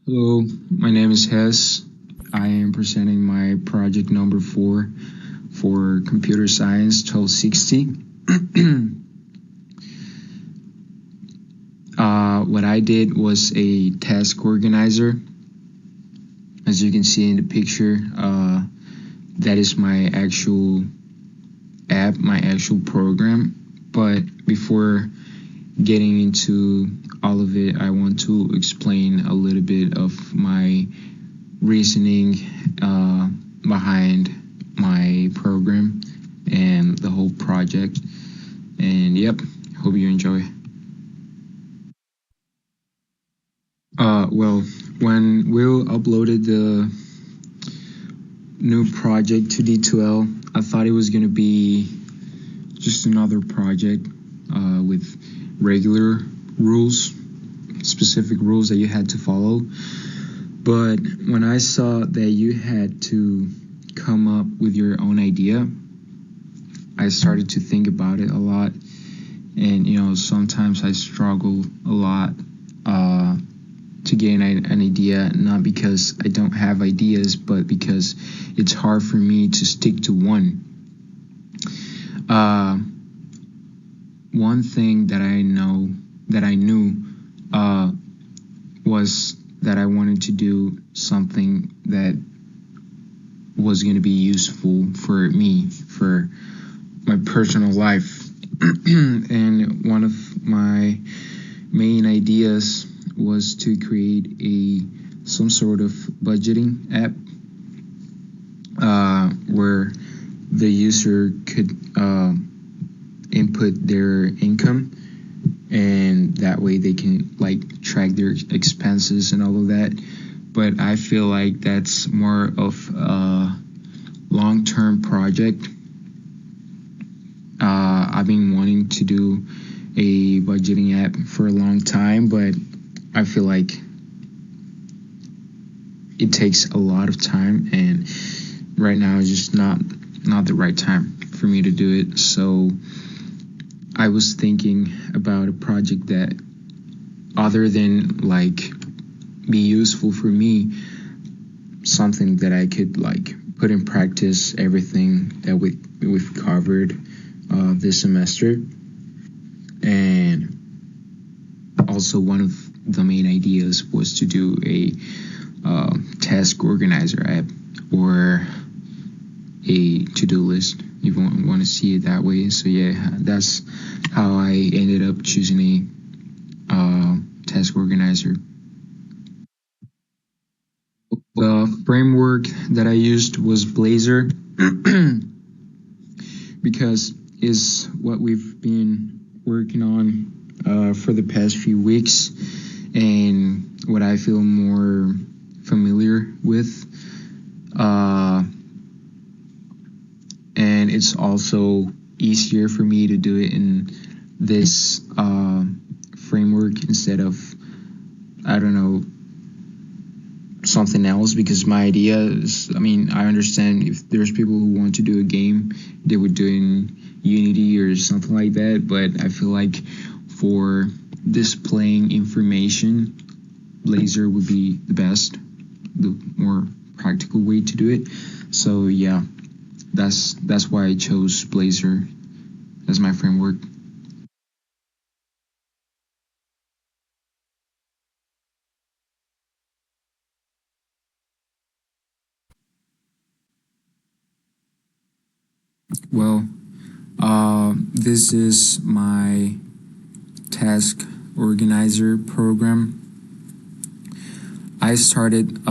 Hello, my name is Hess. I am presenting my project number 4 for Computer Science 1260. What I did was a task organizer. As you can see in the picture, that is my actual app, my actual program. But before getting into all of it, I want to explain a little bit of my reasoning behind my program and the whole project. And yep, hope you enjoy. Well, when Will uploaded the new project to D2L, I thought it was gonna be just another project with regular rules, specific rules that you had to follow. But when I saw that you had to come up with your own idea, I started to think about it a lot. And sometimes I struggle a lot to gain an idea, not because I don't have ideas, but because it's hard for me to stick to one. One thing that I knew was that I wanted to do something that was going to be useful for me, for my personal life. And one of my main ideas was to create some sort of budgeting app where the user could input their income, and that way they can track their expenses and all of that. But I feel like that's more of a long-term project. I've been wanting to do a budgeting app for a long time, but I feel like it takes a lot of time, and right now is just not the right time for me to do it. So I was thinking about a project that, other than be useful for me, something that I could put in practice everything that we've covered this semester. And also one of the main ideas was to do a task organizer app, or a to-do list, you want to see it that way. So yeah, that's how I ended up choosing a task organizer. The framework that I used was Blazor because is what we've been working on for the past few weeks, and what I feel more familiar with. And it's also easier for me to do it in this framework instead of, I don't know, something else, because my idea is, I understand if there's people who want to do a game, they would do it in Unity or something like that, but I feel like for displaying information, Blazor would be the best, the more practical way to do it. So yeah, that's why I chose Blazor as my framework. Well, this is my task organizer program. I started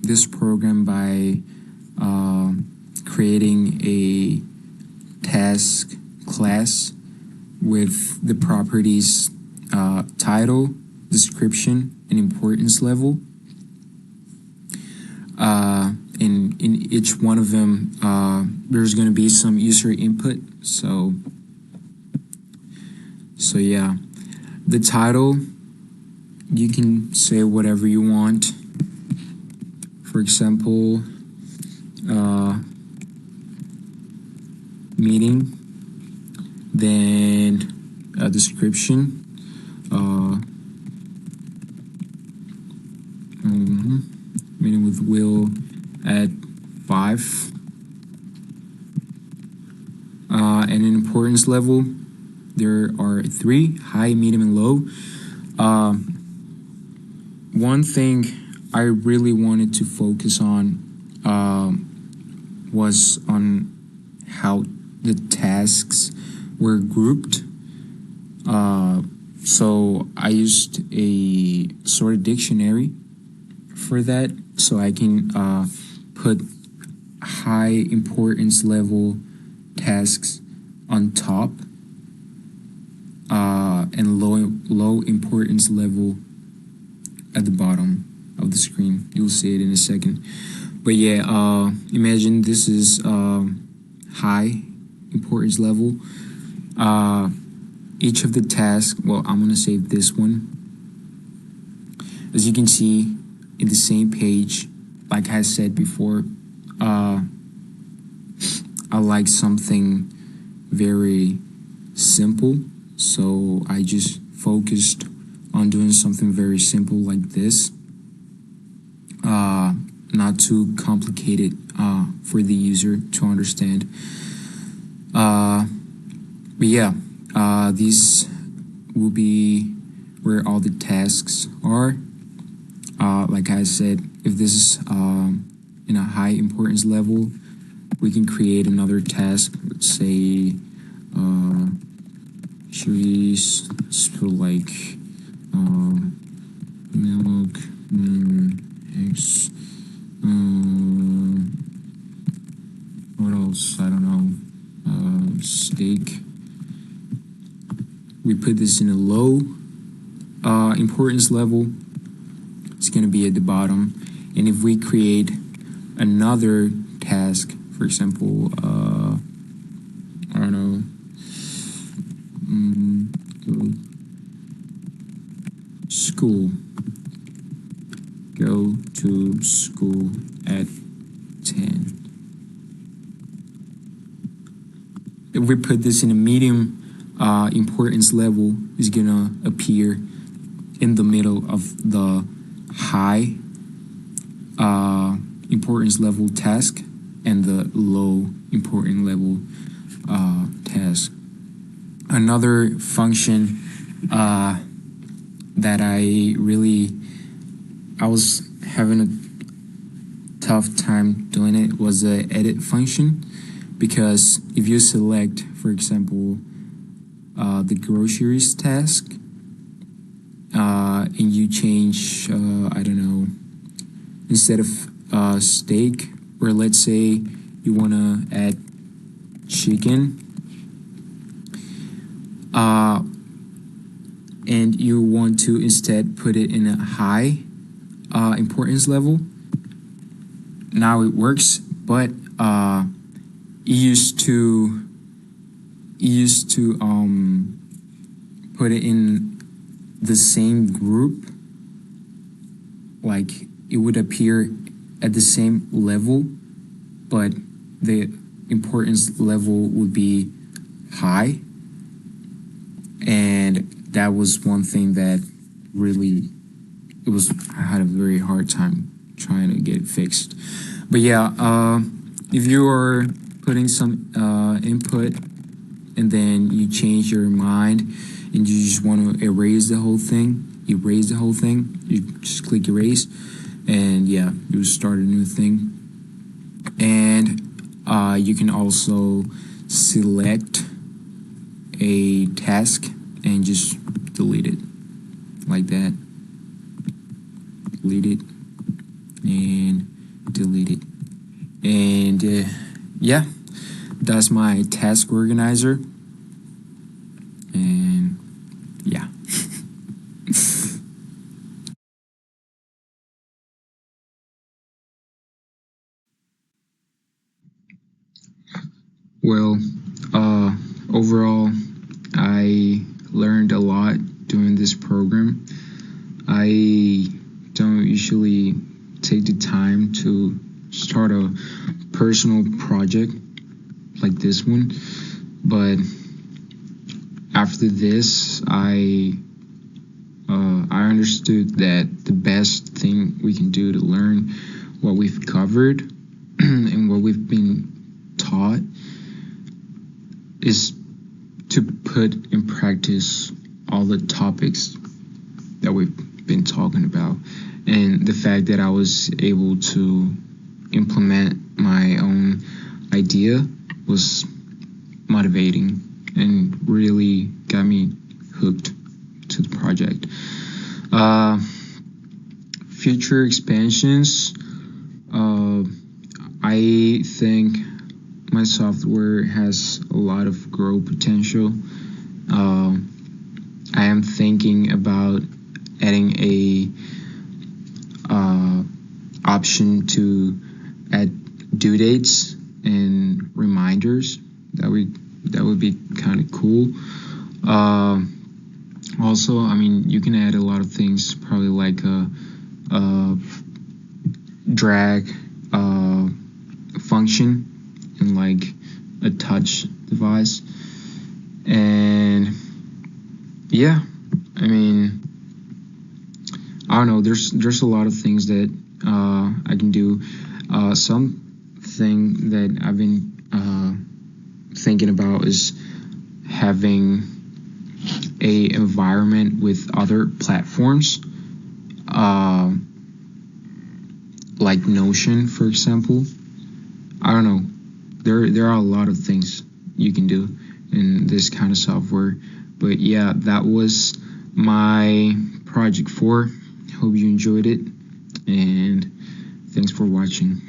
this program by creating a task class with the properties title, description, and importance level. In each one of them, there's going to be some user input. So yeah, the title, you can say whatever you want. For example, meeting, then a description, an importance level, there are three: high, medium, and low. One thing I really wanted to focus on was on how the tasks were grouped. So I used a sort of dictionary for that, so I can put high importance level tasks on top, and low importance level at the bottom of the screen. You'll see it in a second. But yeah, imagine this is high importance level. Each of the tasks, well, I'm gonna save this one. As you can see in the same page, like I said before, I like something very simple, so I just focused on doing something very simple like this. Not too complicated for the user to understand. But yeah, these will be where all the tasks are. Like I said, if this is in a high importance level, we can create another task. Let's say, should we put like milk, eggs, what else? I don't know. Steak. We put this in a low importance level. It's going to be at the bottom. And if we create another task, for example, I don't know, go to school at 10. If we put this in a medium importance level, is gonna appear in the middle of the high importance level task and the low important level task. Another function that I was having a tough time doing it was the edit function, because if you select, for example, the groceries task, and you change, I don't know, instead of steak, or let's say you want to add chicken, and you want to instead put it in a high importance level. Now it works, but it used to put it in the same group, like it would appear at the same level, but the importance level would be high. And that was one thing that really, I had a very hard time trying to get it fixed. But yeah, if you are putting some input and then you change your mind and you just want to erase the whole thing, you just click erase, and yeah, you start a new thing. And you can also select a task and just delete it like that. Delete it and delete it. And yeah, that's my task organizer. And yeah. Well, overall, I learned a lot doing this program. I don't usually take the time to start a personal project like this one, but after this, I understood that the best thing we can do to learn what we've covered and what we've been taught is to put in practice all the topics that we've been talking about, and the fact that I was able to implement my own idea was motivating and really got me hooked to the project. Future expansions, I think my software has a lot of growth potential. I am thinking about adding a option to add due dates and reminders. That would be kind of cool. Also, I mean, you can add a lot of things, probably like a drag function and like a touch device. And yeah, I mean, I don't know. There's a lot of things that I can do. Something that I've been thinking about is having a environment with other platforms, like Notion, for example. I don't know. There are a lot of things you can do in this kind of software. But yeah, that was my project 4. Hope you enjoyed it, and thanks for watching.